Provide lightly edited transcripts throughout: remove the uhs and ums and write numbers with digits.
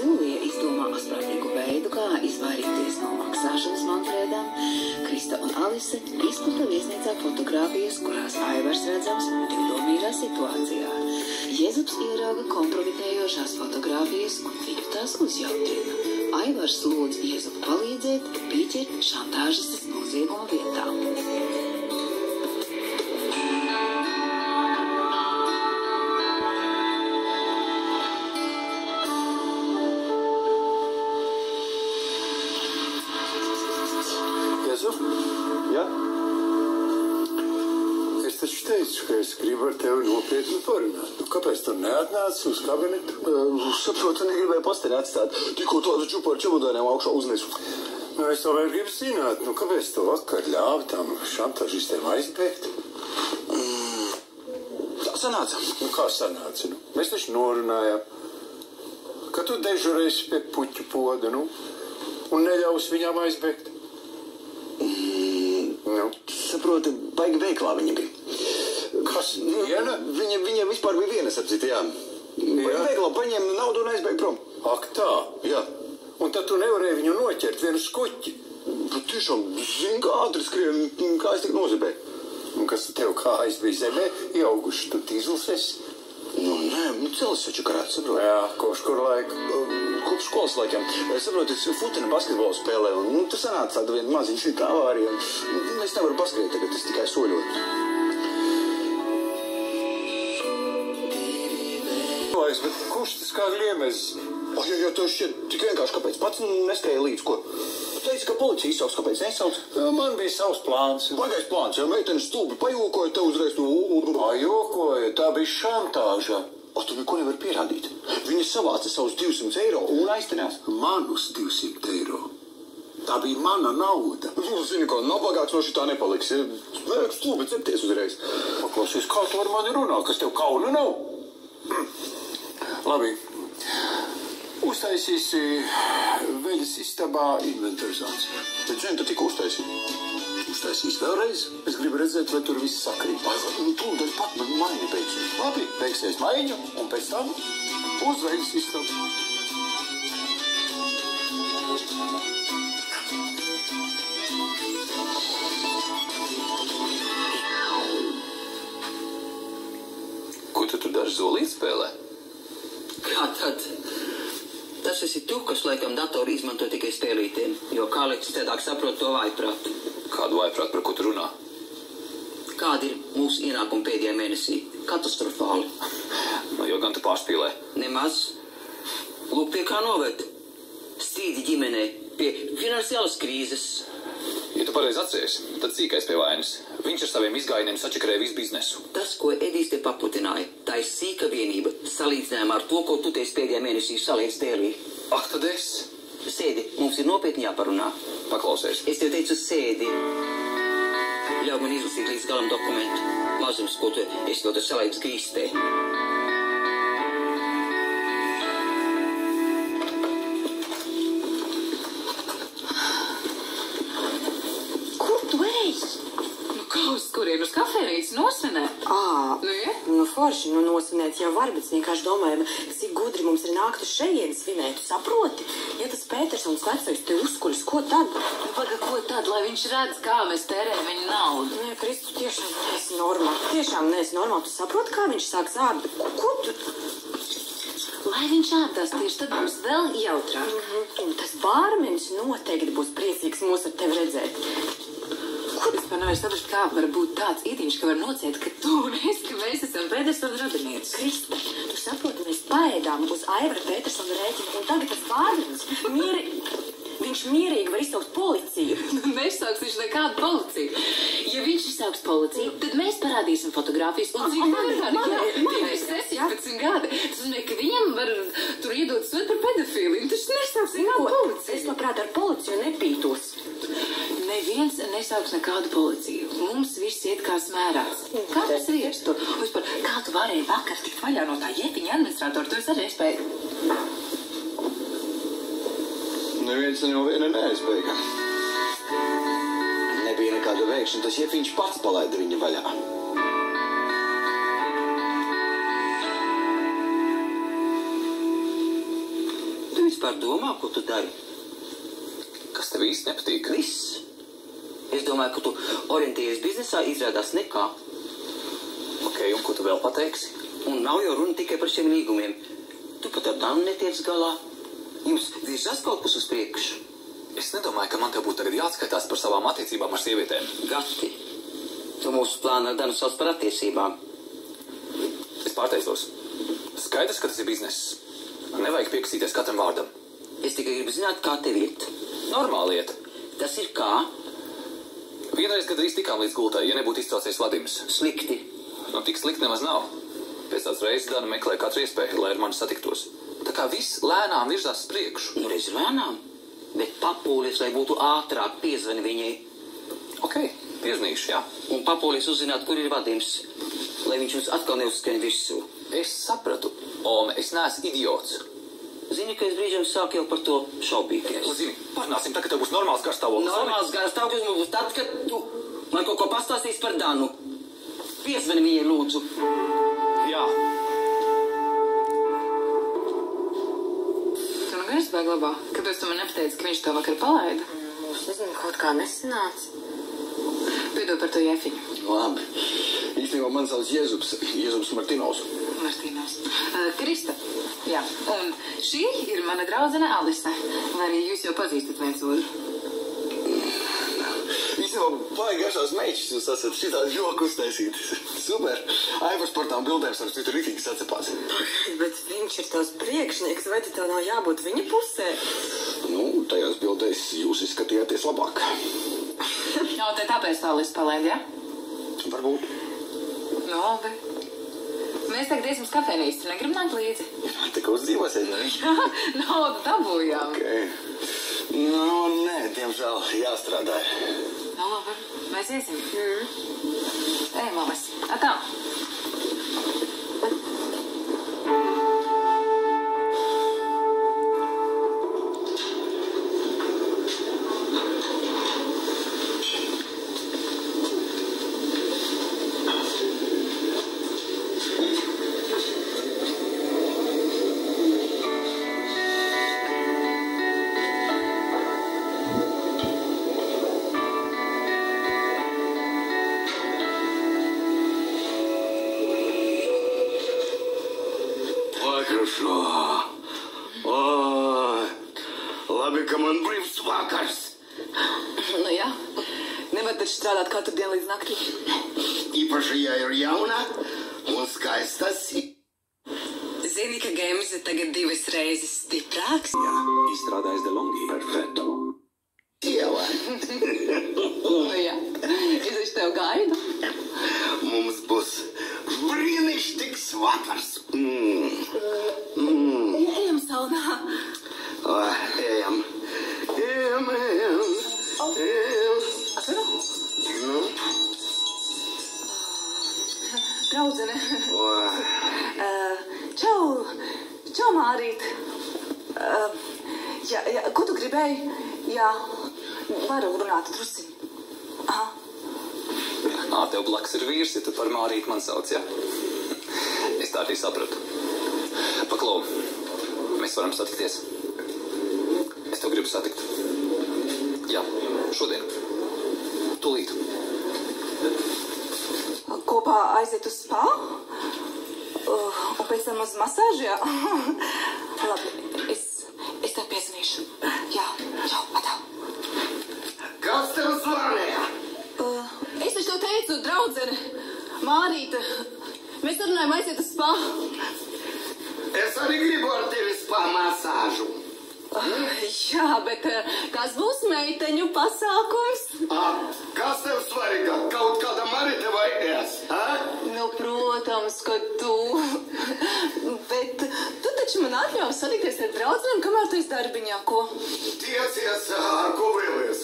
Silvija izdomā asprātīgu veidu, kā izvairīties no maksāšanas Manfredam. Krista un Alise izplata viesnīcā fotogrāfijas, kurās Aivars redzams divdomīgā situācijā. Jēzubs ierauga kompromitējošās fotogrāfijas un viņu tās uzjautrina. Aivars lūdz Jēzubu palīdzēt pieķert šantāžistas nozieguma vietām. Ja? Es taču teicu, ka es gribu ar tevi nopietni parunāt. Kāpēc tu neatnāci uz kabinetu? Saprotu, negribēju pasteri atstāt. Tikko tādu čupu ar čemodāniem augšā uznesu. Es to vēl gribu zināt. Kāpēc tu vakar ļāvi tam šantažistiem aizbēgt? Tā sanāca. Kā sanāca? Mēs taču norunājām, ka tu dežurēsi pie puķu poda, un neļaus viņām aizbēgt. Saproti, baigi veiklā viņa bija. Kas? Viena? Viņa vispār bija viena, sapcīt, jā. Baigi veiklā paņēma naudu un aizbēga prom. Ak tā? Jā. Un tad tu nevarēji viņu noķert vienu skuķi. Bet tiešām, zini, kā ātri skrien, kā es tik nozibēju. Un kas tev kājas bija zemē, ieauguši, tu tīzls esi? Nē, celis taču karāt, saproti. Jā, kopš kur laika? Kopš skolas laikam. Saproti, es futena basketbolu spēlēju, un tas sanāca tāda viena maziņa šī avārija. Es nevaru paskriet tagad, es tikai soļoju. Bet kurš tas kā gliemezis? Jā, tev šķiet tik vienkārši, kāpēc pats neskrēja līdz, ko? Tu teici, ka policija izsauks, kāpēc nesauc? Man bija savs plāns. Baigais plāns, ja meitene stulbi pajūkoja, tev uzreiz Pajūkoja? Tā bija šantāža. Tu neko nevar pierādīt. Viņa savāca savus 200 eiro un aiztenās. Manus 200 eiro. Tā bija mana nauda. Zini, ko, nabagāks no šitā nepaliks. Vajag stulbi cepties uzreiz. Paklausies, kā tu ar mani runā, kas tev kauna nav? Labi. Uztaisīsi veļas istabā inventarizāciju. Bet, zini, tu tikko uztaisīji. Uztaisīs vēlreiz. Es gribu redzēt, vai tur viss sakrīt. Tūdaļ pat man maiņa beigsies. Labi, beigsies maiņa, un pēc tam uz veļas istabu. Ko tu tur dari, zolīt spēlē? Kā tad? Tas esi tu, kas laikam datoru izmanto tikai spēlītiem, jo Kaleks citādāk saprot to vājprātu. Kādu vājprātu, par ko tu runā? Kādi ir mūsu ienākumi pēdējā mēnesī? Katastrofāli. Jo gan tu pārspīlē. Nemaz. Lūk, pie kā noved. Strīdi ģimenē, pie finansiālas krīzes. Ja tu pareizi atceries, tad sīkais pie vainas. Viņš ar saviem izgājieniem sačakarēja visu biznesu. Tas, ko Edijs te paputināja, tā ir sīka vienība, salīdzinājumā ar to, ko tu teici pēdējā mēnesī saliec dēlī. Tad es? Sēdi, mums ir nopietni jāparunā. Paklausies. Es tev teicu sēdi. Ļauj man izlasīt līdz galam dokumentu. Mazums, ko tu esi to salaicis grīstē. Kurien uz kafejnīcu nosvinēt? Ja? Forši, nosvinēt jau var, bet vienkārši domājam, cik gudri mums ir nākt uz šejienu svinēt, tu saproti? Ja tas Pētersons vecais te uzkuļas, ko tad? Paga, ko tad, lai viņš redz, kā mēs tērējam viņa naudu? Nē, Kristu, tiešām neesi normāli. Tiešām neesi normāli. Tu saproti, kā viņš sāk zābt? Ko tu? Lai viņš ārdās, tieši tad mums vēl jautrāk. Un tas bārmenis noteikti būs priecīgs mūs ar tevi redzēt. Es man nevar saprast, kā var būt tāds ītiņš, ka var nociet, ka tu un es, ka mēs esam Pētersona radinieces. Krista, tu saproti, mēs paēdām uz Aivara Pētersona rēķina, un tagad tas bārmenis, viņš mierīgi var izsaukt policiju. Nesauks viņš nekādu policiju. Ja viņš izsauks policiju, tad mēs parādīsim fotogrāfijas un cik man ir 17 gadi. Tas nozīmē, ka viņam var tur iedot sot par pedofīliju. Tas nesauks nekādu policiju. Es labprāt ar policiju nepītos. Neviens nesauks nekādu policiju. Mums viss iet kā smērās. Kā tas vīrs tur? Vispār, kā tu varēji vakar tikt vaļā no tā jepiņa administratora? Tu esi arī spēju. Neviens no viena neaizbēga. Nebija nekāda veikšana, tas jepiņš pats palaida viņu vaļā. Tu vispār domā, ko tu dari? Kas tev īsti nepatīk? Viss. Es domāju, ka tu orientējies biznesā, izrādās nekā. Ok, un ko tu vēl pateiksi? Un nav jau runa tikai par šiem līgumiem. Tu pat ar Danu netiec galā. Jums virzās kaut kas uz priekšu. Es nedomāju, ka man tev būtu tagad jāatskaitās par savām attiecībām ar sievietēm. Gati. Tu mūsu plānu ar Danu sauc par attiecībām. Es pārteicos. Skaidrs, ka tas ir bizness. Nevajag piekstīties katram vārdam. Es tikai gribu zināt, kā tev iet. Normāli iet. Tas ir kā? Vienreiz, kad drīz tikām līdz gultai, ja nebūtu izcaucies Vadims. Slikti. Nu, tik slikti nemaz nav. Pēc tās reizes Dana meklē katru iespēju, lai ar mani satiktos. Tā kā viss lēnām virzās uz priekšu. Nu, reiz lēnām. Bet papūlies, lai būtu ātrāk, piezvani viņai. Ok, piezvanīšu, jā. Un papūlies uzzināt, kur ir Vadims. Lai viņš mums atkal neuzskaņ virsū. Es sapratu. Ome, es neesmu idiots. Zini, ka es brīžiem sāku jau par to šaubīties. Zini, parunāsim tā, ka tev būs normāls garstāvoklis. Normāls garstāvoklis mums būs tad, kad tu man kaut ko pastāstīsi par Danu. Piezvani viņai, lūdzu. Jā. Tu nu gaisa vai glabā? Kāpēc tu man nepateici, ka viņš tev vakar palaida? Es nezinu, kaut kā nesanāca. Piedod par to Jefiņu. Labi. Īstenībā man sauc Jēzus Martinovs. Martīnos. Krista. Jā. Un šī ir mana draudzene Alise. Vai arī jūs jau pazīstat viens otru? Īstenībā baigi garšās meičs, jūs esat šitādi joku uztaisīt. Super. Aivars par tām bildēm starp citu rītīgi sacepās. Bet viņš ir tavs priekšnieks, vai tev nav jābūt viņa pusē? Nu, tajās bildēs jūs izskatījāties labāk. Jā, te tāpēc tā Alise palaida, jā? Varbūt. Nu, labi. Mēs tagad iesim uz kafejnīcu, negrib nākt līdzi? Tā kā uzdzīvosies, ne? Jā, naudu dabūjām. Ok. Nu, nē, diemžēl jāstrādā. Nu, labi, mēs iesim. Ejam, Alise. Atā. Labi, ka man brīvs vakars. Nu jā, nevar taču strādāt katru dienu līdz naktī. Īpaši, ja ir jauna un skaista Zini, ka Gemze tagad 2 reizes stiprāks? Jā, izstrādājis DeLonghi. Perfetto. Iela. Nu jā, es taču tev gaidu. Mums būs brīnišķīgs vakars. Ejam saunā. Ejam. Atveru? Draudzene. Čau, Mārīt. Ko tu gribēji? Jā, varu runāt drusciņi. Aha. Tev blakus ir vīrs, ja tu par Mārīt man sauc, jā? Es tā arī sapratu. Paklau, mēs varam satikties. Es tev gribu satikt. Jā, šodien. Tūlīt. Kopā aiziet uz spā? Un pēc tam uz masāžu, jā? Labi, es tev piezvanīšu. Jā, atā. Kas tev zvanīja? Es taču tev teicu, draudzene, Mārīte, mēs runājam aiziet uz spā. Es arī gribu ar tevi spā masāžu. Jā, bet kas būs meiteņu pasākums? Kas tev svarīgāk? Kaut kāda Marita vai es? Nu, protams, ka tu. Bet tu taču man atļauj satikties ar draudzenēm, kamēr tu esi darbiņā, ko? Tiecies, ar ko vēlies.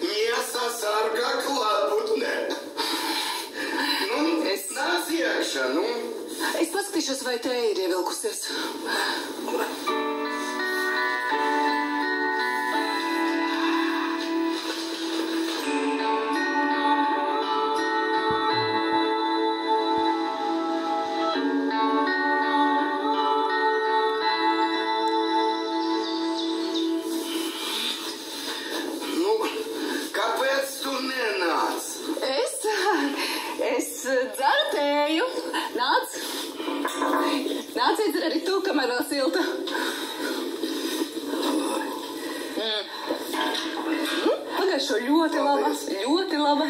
Iesasargā klātbūtnē. Nāc iekšā, Es paskatīšos, vai te ir ievilkusies. garšo ļoti laba. Ļoti laba.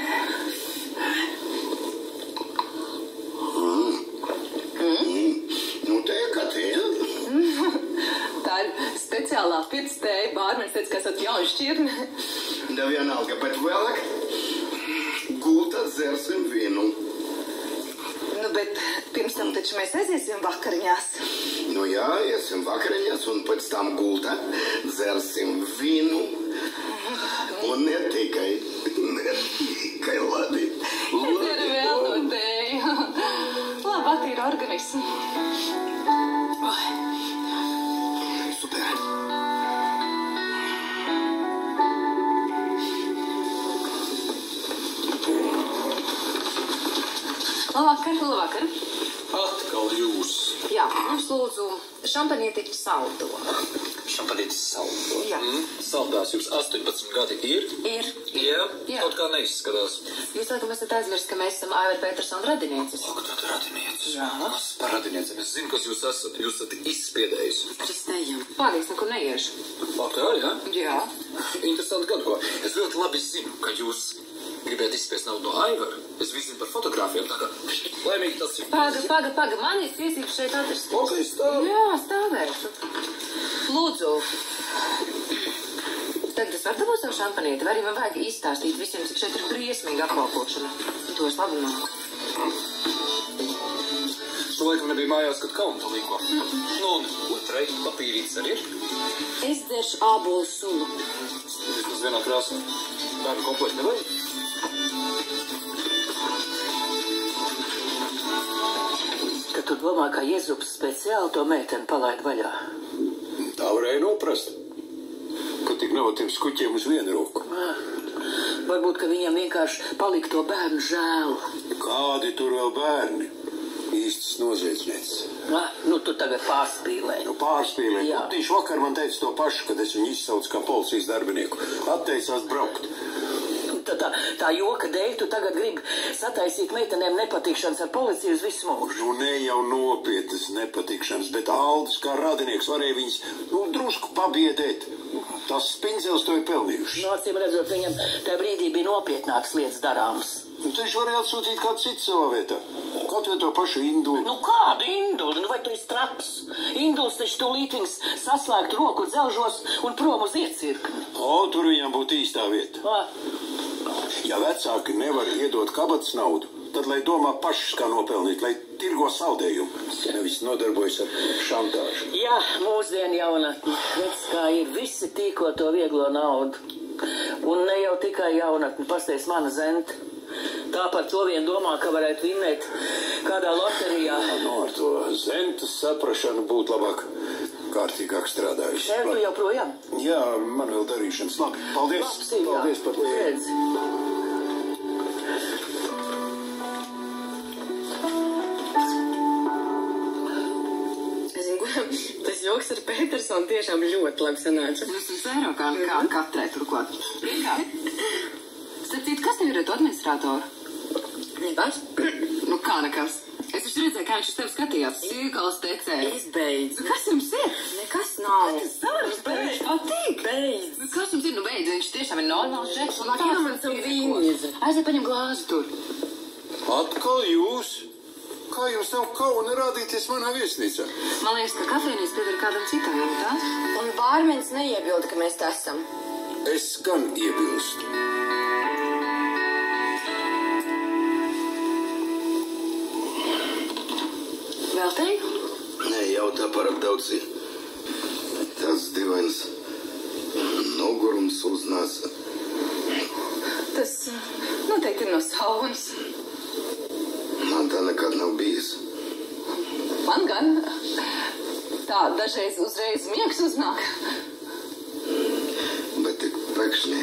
Nu, te, kā te, ja? Tā ir speciālā pirtstēja. Bārmenis teica, ka esat jauni šķirni. Da vienalga, bet vēlāk gultā dzersim vīnu. Nu, bet pirms tam taču mēs aiziesim vakariņās. Nu jā, iesim vakariņās un pēc tam gultā dzersim vīnu. Un ne tikai ladi. Es arī vēl no tēju. Labi attīra organismu. Super. Labvakar. Atkal jūs. Jā, mums lūdzu šampanieti saldo. Šampanītis saldo. Jā. Saldās jums 18 gadi ir? Ir. Jā. Jā. Kaut kā neizskatās. Jūs laikam esat aizmirst, ka mēs esam Aivara Petersona radinieces. Ak, tad radinieces. Jā. Kas par radinieces? Es zinu, kas jūs esat. Jūs esat izspiedējis. Kristējam. Pagaids, nekur neiešu. Ak, tā, jā? Jā. Interesanti gadu, ko. Es ļoti labi zinu, ka jūs gribētu izspiest naudu no Aivara. Es visu zinu par fotogrāfiem, tā kā laimīgi tas ir. Paga, man ir tiesības šeit atrasties. Ok, stāv. Jā, stāvēšu. Lūdzu. Tagad es varu dabūt savu šampanieti, vai arī man vajag izstāstīt visiem, cik šeit ir briesmīga apkalpošana. To es labi māku. Tu laikam nebija mājās, kad kaunu to līko. Nu, un otrai papīrītis arī ir. Es dzeršu ābolu sulu. Vismaz vienā krāsā. Bērnu komplektu nevajag. Ka tu domā, ka Jezups speciāli to meiteni palaid vaļā? Tā varēja noprast, ka tik nav tiem skuķiem uz vienu roku. Varbūt, ka viņam vienkārši palika to bērnu žēlu. Kādi tur vēl bērni? Īstas noziedznieks. Nu, tu tagad pārspīlē. Nu, pārspīlē. Jā. Tieši vakar man teica to pašu, kad es viņu izsaucu kā policijas darbinieku. Atteicās braukt. Tā joka dēļ tu tagad gribi sataisīt meitenēm nepatikšanas ar policiju uz visu mūžu. Nu, ne jau nopietnas nepatikšanas, bet Aldis kā radinieks varēja viņus, drusku pabiedēt. Tas Spindzels to ir pelnījuši. Nu, acīm redzot, viņam tajā brīdī bija nopietnākas lietas darāmas. Nu, taču varēja atsūtīt kādu citu savā vietā. Kaut vai to pašu Induli. Nu, kādu Induli? Nu, vai tu esi traps? Induls taču tūlīt viņas saslēgt roku dzelžos un prom uz iecirkni. Tur viņam būtu īstā vieta. Ja vecāki nevar iedot kabatas naudu, tad lai domā pašas, kā nopelnīt, lai tirgo saldējumu. Nevis nodarbojas ar šantāžu. Jā, mūsdienu jaunatni. Redz, kā ir, visi tīko to vieglo naudu. Un ne jau tikai jaunatni, pasties mana zente. Tā par to vien domā, ka varētu vinnēt kādā loterijā. Ar to zentes saprašanu būtu labāk kārtīgāk strādājuši. Tev tu joprojām? Jā, man vēl darīšanas. Labi, paldies. Paldies par to. Redz. Tas joks ar Petersonu tiešām ļoti labi sanāca. Es ceru, kā katrai turklāt. Starp citu, kas tev ir ar to administratoru? Nekas? Nu kā nekas? Es taču redzēju, kā viņš uz tevi skatījās. Sīkals tecēja. Es beidzu. Nu kas jums ir? Nekas nav. Tas savs, bet viņš patīk. Beidz. Nu kas jums ir? Nu beidz, viņš tiešām ir normāls žeks. Jā, man savu vīniezi. Aiziet paņem glāzi tur. Atkal jūs? Kā jums nav kauna rādīties manā viesnīcā? Man liekas, ka kafejnīca pieder kādam citam, vai tā? Un bārmenis neiebilda, ka mēs tā esam. Es gan iebilstu. Vēl teju? Nē, jautā par apdauci. Tas divains nogurums uz nasa. Tas noteikti ir no saunas. Man tā nekad nav bijis. Man gan tā dažreiz uzreiz miegs uznāk. Bet tik pēkšņi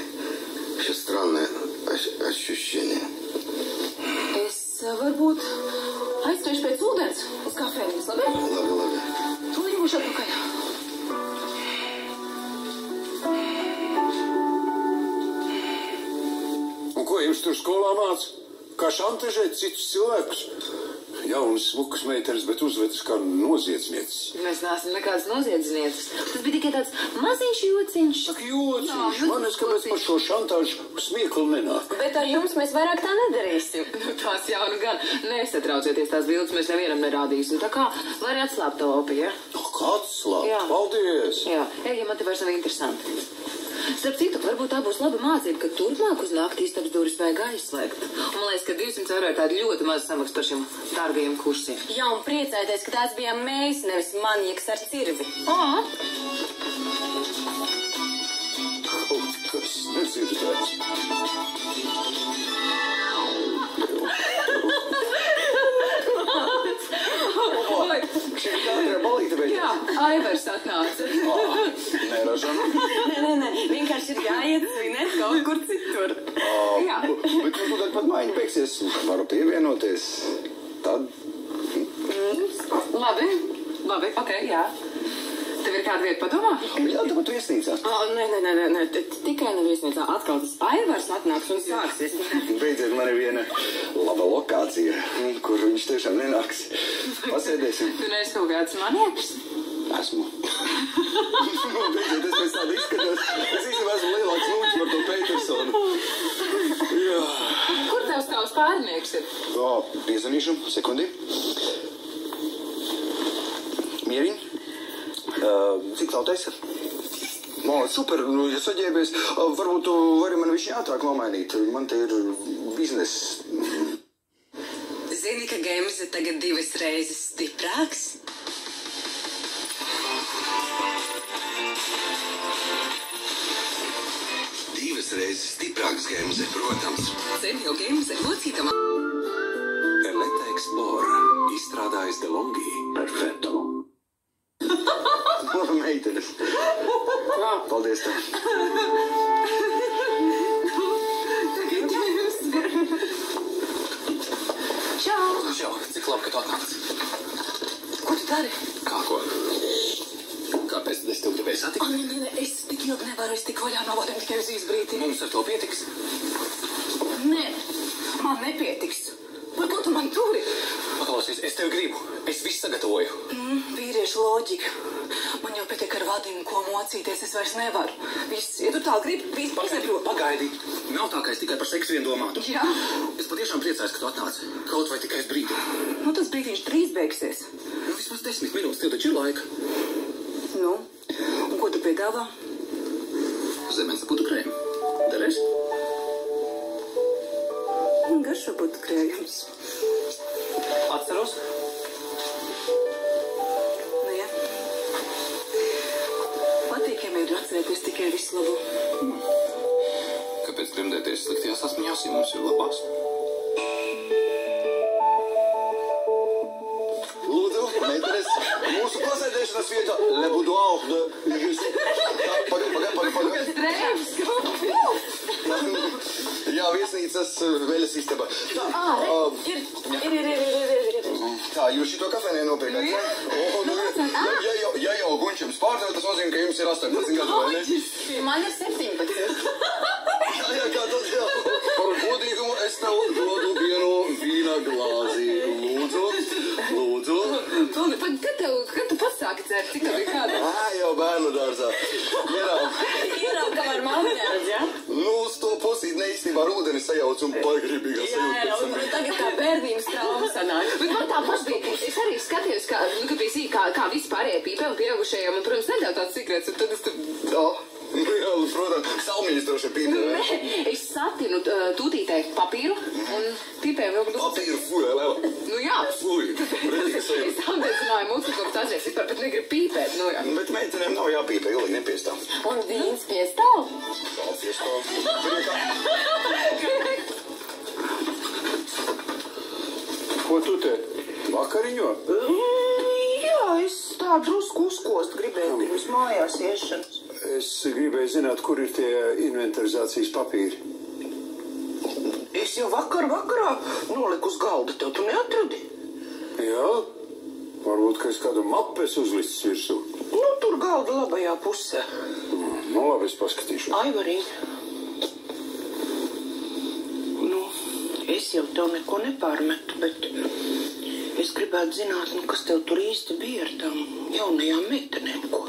šie странные ощущения. Es varbūt aizskriešu pēc ūdens uz kafejnīcu, labi? Labi. Tūlīt būšu atpakaļ. Un ko jums tur skolā māca? Kā šantažēt citus cilvēkus? jaunas smukas meitenes, bet uzvedas kā noziedznieces. Mēs neesam nekādas noziedznieces. Tas bija tikai tāds maziņš jociņš. Ak, jociņš, man es kāpēc par šo šantāžu smieklu nenāk. Bet ar jums mēs vairāk tā nedarīsim. Nu, tās jau nu gan. Nesatraucieties, tās bildes mēs nevienam nerādīsim. Tā kā, lai arī atslāpta opija. Atslāpt, paldies. Jā, ej, ja man te vairs nav interesanti. Starp citu, varbūt tā būs laba mācība, ka turpmāk uz nakti istabas durvis vajag aizslēgt. Un man liekas, ka 200 eiro ir tāda ļoti maza samaksa par šiem dārgajiem kursiem. Jā, un priecājieties, ka tās bijām mēs, nevis manieks ar cirvi. Kaut kas nedzirdēts. Šī kādā balīte beidzās. Jā, Aivars atnāca. Neražam. Nē, vienkārši ir jāiet svinēt kaut kur citur. Jā. Bet tu tad pat maiņa beigsies, varu pievienoties. Tad? Labi, ok, jā. Tev ir kāda vieta padomā? Jā, tu pat viesnīcā. Nē, tikai nav viesnīcā. Atkal tas Aivars atnāks un sāksies. Beidziet, man ir viena laba lokācija, kur viņš tiešām nenāks. Pasēdēsim. Tu neesi kaut kāds manieks? Esmu. Beidziet, es pēc tāda izskatos. Es īstenībā esmu lielāks lūdzu par to Petersonu. Jā. Kur tavs tavs pārnieks ir? Piezvanīšu, sekundi. Mieriņ? Cik tautais ir? Super, ja saģēbies, varbūt tu vari man višķi ātrāk nomainīt. Man te ir biznes. Zini, ka Gemze tagad 2 reizes stiprāks? Divas reizes stiprāks Gemze, protams. Zini, jau Gemze locītam. Eleta Explorer, izstrādājis DeLonghi. Perfetto. Laba meitenes. Paldies tev. Čau, cik labi, ka tu atnāc. Ko tu dari? Kā ko? Kāpēc tad es tev gribēju satikt? Nē, es tik ilgi nevaru, es tik vaļā no vodiem tikai uz izbrīti. Mums ar to pietiks. Nē, man nepietiks. Par ko tu man turi? Paklausies, es tev gribu. Es visu sagatavoju. Vīriešu loģika. Man jau pietiek ar vadību, ko mocīties, es vairs nevaru. Viss, ja tu tā gribi, viss neprot. Pagaidi. Nav tā, ka es tikai par seksu vien domātu. Jā. Es patiešām priecājos, ka tu atnāci. Kaut vai tikai brīdī. Nu, tas brīdiņš drīz beigsies. Nu, vismaz 10 minūtes, tev taču ir laika. Nu, un ko tu piedāvā? Zemenes putu krējumu. Derēs? Garšo putu krējums. Atceros? Nu, jā. Patīkami ir atcerēties tikai visu labu. Kāpēc gremdēties sliktajās asmiņās, ja mums ir labās? Lūdzu, meitenes, mūsu pasēdēšanas vieta Le Boudoir de Jésus. Pagaid. Drēbs, Jā, viesnīcas veļas istaba. Tā, jūs šito kafēnē nopirkat, ja? Ja jau Gunčams pārdev, tas nozīmē, ka jums ir 18 gadu, vai ne? Man ir 17. Jā, kā tas jā. Par godīgumu es tev dodu vienu vīna glāzi. Lūdzu. Kad tu pats sāki dzert? Cik tev bija kāda? Jau bērnu dārzā. Ierauga, kamēr mamma neredz, jā? Nu, uz to pusīt neīstenībā ar ūdeni sajauc un pagribīgā sajūt. Un tagad tā bērnības trauma sanāk. Bet man tā paši bija, es arī skatījos, ka bija sīk, kā visi pārējie pīpē un pieaugušajiem, un, protams, nedēļ tāds cigaretes, un tad es tur... Jā, protams, salmiņas droši pīpē. Nē, es satinu tūtītē papīru un pīpēju vēl... Papīru, fuj, lēlā. Nu jā. Fuj, redzīgs sajūt. Es apdedzināju mūsu, ko tādzies vispār, bet negribu pīpēt, nu jā. Bet meitenēm nav jāpīpē, ilgi nepiestāv. Un vīns piestāv? Tā piestāv. Ko tu te? Vakariņo? Jā, es tā drusku uzkost gribēju pirms mājās iešanas. Es gribēju zināt, kur ir tie inventarizācijas papīri. Es jau vakarā noliku uz galda, tev tu neatradi? Jā? Varbūt, ka es kādu mapes uzlicis virsū. Nu, tur galda labajā pusē. Nu, labi, es paskatīšu. Aivariņ. Nu, es jau tev neko nepārmetu, bet Es gribētu zināt, nu, kas tev tur īsti bija ar tām jaunajām meitenēm, ko?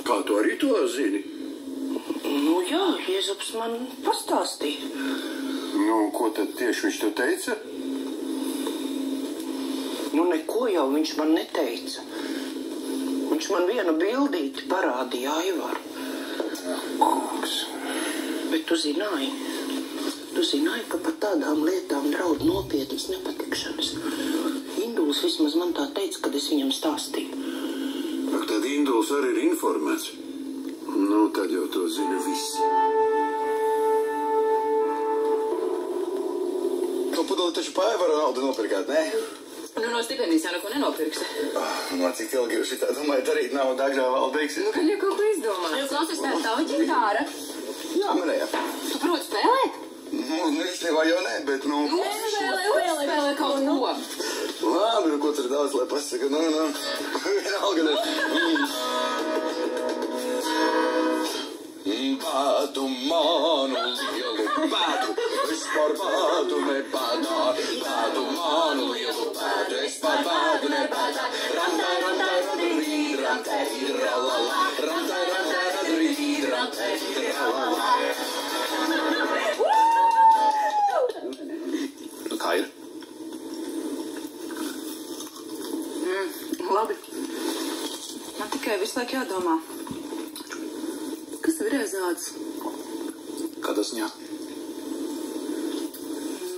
Kā tu arī to zini? Nu jā, Jēzus man pastāstīja. Nu, ko tad tieši viņš tev teica? Nu, neko jau viņš man neteica. Viņš man vienu bildīti parādīja, Aivaru. Kungs. Bet tu zināji, ka par tādām lietām draud nopietnas nepatikšanas. Induls vismaz man tā teica, kad es viņam stāstīju. Ak, tad Induls arī ir informēts. Nu, tad jau to zina visi. To pudeli taču pa Aivaru naudu nopirkāt, ne? Nu, no stipendijas jau neko nenopirksi. Nu, cik ilgi jūs šitā domājat darīt naudu, agrā vēl beigsies? Kad jau kaut ko izdomāt. Jūs klausies, tā ir tava ģitāra. Jā, manējā. Tu proti spēlēt? Nu, īstenībā jau ne, bet, nu... Spēlē kaut ko. Labi, nu, ko tur daudz, lai pasaka, nu, vienalga, ne. Bādu manu lielu bādu, es par bādu nebādā. Bādu manu lielu bādu, es par bādu nebādā. Rantai, rantai, radrī, rantai, ralala. Rantai, rantai, radrī, rantai, ralala. Kā ir? Labi. Man tikai visu laiku jādomā. Kas tev ir aizāds? Kādā ziņā?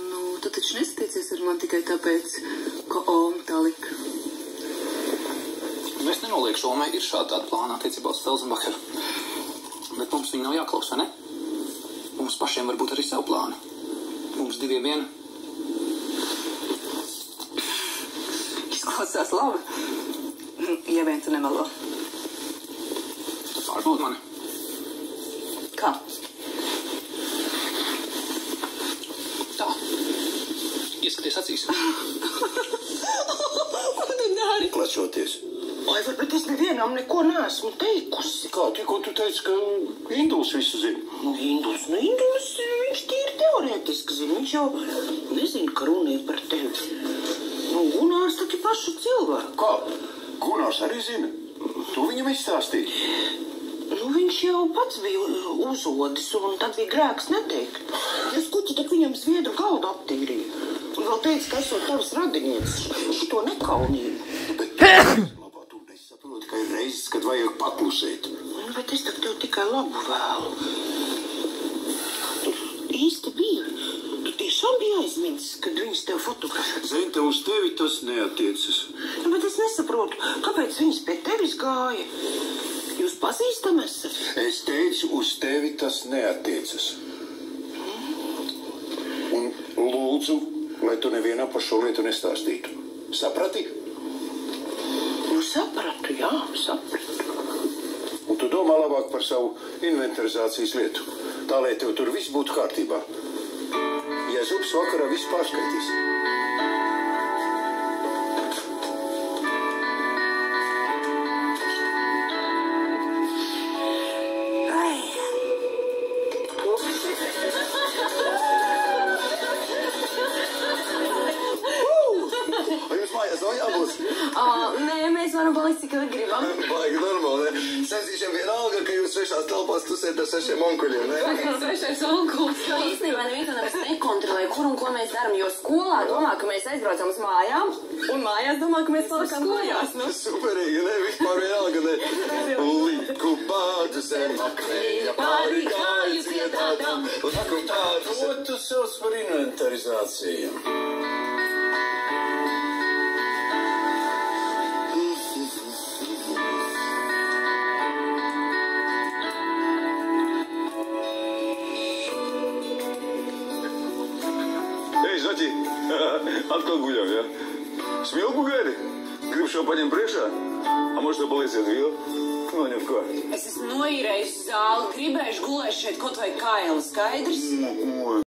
Nu, tu taču nesatīcies ar man tikai tāpēc, ka Oma tā lika. Es nenolieku, Omai ir šāda tāda plāna attiecībā uz Felsenbacheru. Bet mums viņi nav jāklaus, vai ne? Mums pašiem var būt arī savu plānu. Mums diviem viena. Izklausās labi. Ja vien tu nemelo. Tu pārbaudi mani. Kā? Tā. Ieskaties acīs. Ko tu dari? Klačoties. Aivar, bet es nevienam neko neesmu teikusi. Kā, tikko tu teici, ka Induls visu zina? Nu, Induls, viņš tīri teorētiski zina. Viņš jau nezina, ka runa ir par tevi. Nu, Gunārs taču pašu cilvēku. Kā? Gunārs arī zina? Tu viņam izstāstīji? Nu, viņš jau pats bija uzodis, un tad bija grēks neteikt. Es kuķi tak viņam zviedru galdu aptīrīju. Un vēl teica, ka esot tavs radiniecis. Šito nekaunību. Bet labā tu nesaproti, ka ir reizes, kad vajag paklusēt. Nu, bet es tak tev tikai labu vēlu. Īsti bija. Tu tiešām biji aizmirsis, kad viņas tev fotografē. Zenta, uz tevi tas neatiecas. Nu, bet es nesaprotu, kāpēc viņas pie tevis gāja. Jūs pazīstam esat? Es teicu, uz tevi tas neatiecas. Un lūdzu, lai tu nevienam par šo lietu nestāstītu. Saprati? Nu, sapratu, jā, sapratu. Un tu domā labāk par savu inventarizācijas lietu. Tā, lai tev tur viss būtu kārtībā. Jēzus vakarā viss pārskaitīs. Vai jums mājās nav jābūt? Nē, mēs varam palikt, cik ilgi gribam. Baigi normāli, ne? Sensīšiem vienalga, ka jūs svešās telpās tusēt ar 6 onkuļiem, ne? Svešais onkuls. Īstenībā neviens to nevis nekontrolē, kur un ko mēs darām, jo skolā domā, ka mēs aizbraucam uz mājām, un mājās domā, ka mēs palikam mājās. Nu. Superīgi, ne? Vispār vienalga, ne? Liku bādu zem akmeņa pāri kāju cietādām. Liku bādu zem. Ko tu sauc par inventarizāciju? Ej, Zaķi, atkal guļam, ja? Smilku gaidi? Grib šo paņemt priekšā? A možda palieciet vēl? Noņem kā. Es esmu noīrējusi zāli, gribējuši gulēt šeit kaut vai kaila, skaidrs?